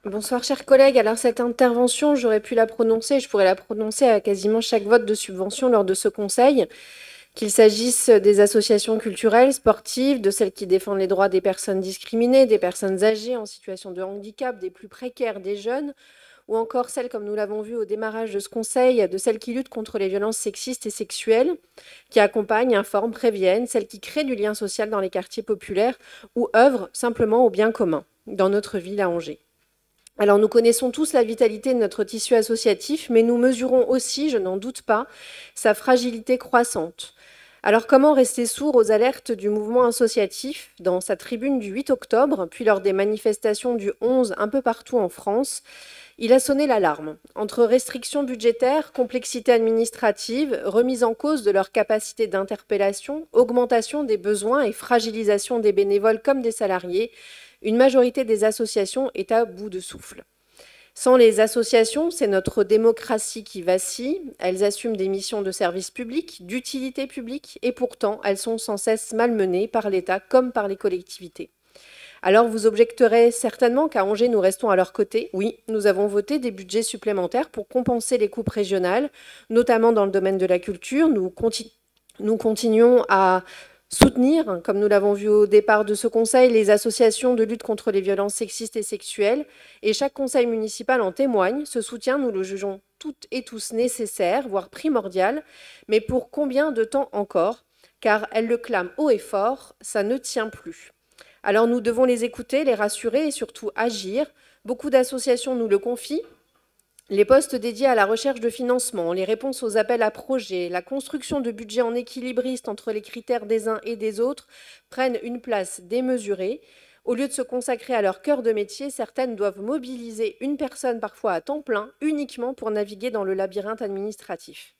Bonsoir, chers collègues. Alors, cette intervention, j'aurais pu la prononcer, je pourrais la prononcer à quasiment chaque vote de subvention lors de ce conseil, qu'il s'agisse des associations culturelles, sportives, de celles qui défendent les droits des personnes discriminées, des personnes âgées en situation de handicap, des plus précaires, des jeunes, ou encore celles, comme nous l'avons vu au démarrage de ce conseil, de celles qui luttent contre les violences sexistes et sexuelles, qui accompagnent, informent, préviennent, celles qui créent du lien social dans les quartiers populaires ou œuvrent simplement au bien commun dans notre ville à Angers. Alors nous connaissons tous la vitalité de notre tissu associatif, mais nous mesurons aussi, je n'en doute pas, sa fragilité croissante. Alors comment rester sourd aux alertes du mouvement associatif dans sa tribune du 8 octobre, puis lors des manifestations du 11 un peu partout en France? Il a sonné l'alarme. Entre restrictions budgétaires, complexité administrative, remise en cause de leur capacité d'interpellation, augmentation des besoins et fragilisation des bénévoles comme des salariés, une majorité des associations est à bout de souffle. Sans les associations, c'est notre démocratie qui vacille. Elles assument des missions de service public, d'utilité publique, et pourtant elles sont sans cesse malmenées par l'État comme par les collectivités. Alors vous objecterez certainement qu'à Angers, nous restons à leur côté. Oui, nous avons voté des budgets supplémentaires pour compenser les coupes régionales, notamment dans le domaine de la culture. Nous continuons à soutenir, comme nous l'avons vu au départ de ce conseil, les associations de lutte contre les violences sexistes et sexuelles. Et chaque conseil municipal en témoigne. Ce soutien, nous le jugeons toutes et tous nécessaire, voire primordial. Mais pour combien de temps encore? Car elles le clament haut et fort, ça ne tient plus. Alors nous devons les écouter, les rassurer et surtout agir. Beaucoup d'associations nous le confient. Les postes dédiés à la recherche de financement, les réponses aux appels à projets, la construction de budgets en équilibriste entre les critères des uns et des autres prennent une place démesurée. Au lieu de se consacrer à leur cœur de métier, certaines doivent mobiliser une personne parfois à temps plein uniquement pour naviguer dans le labyrinthe administratif.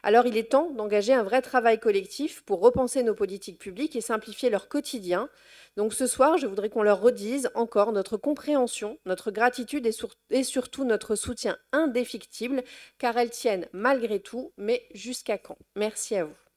Alors il est temps d'engager un vrai travail collectif pour repenser nos politiques publiques et simplifier leur quotidien. Donc ce soir, je voudrais qu'on leur redise encore notre compréhension, notre gratitude et surtout notre soutien indéfectible, car elles tiennent malgré tout, mais jusqu'à quand? Merci à vous.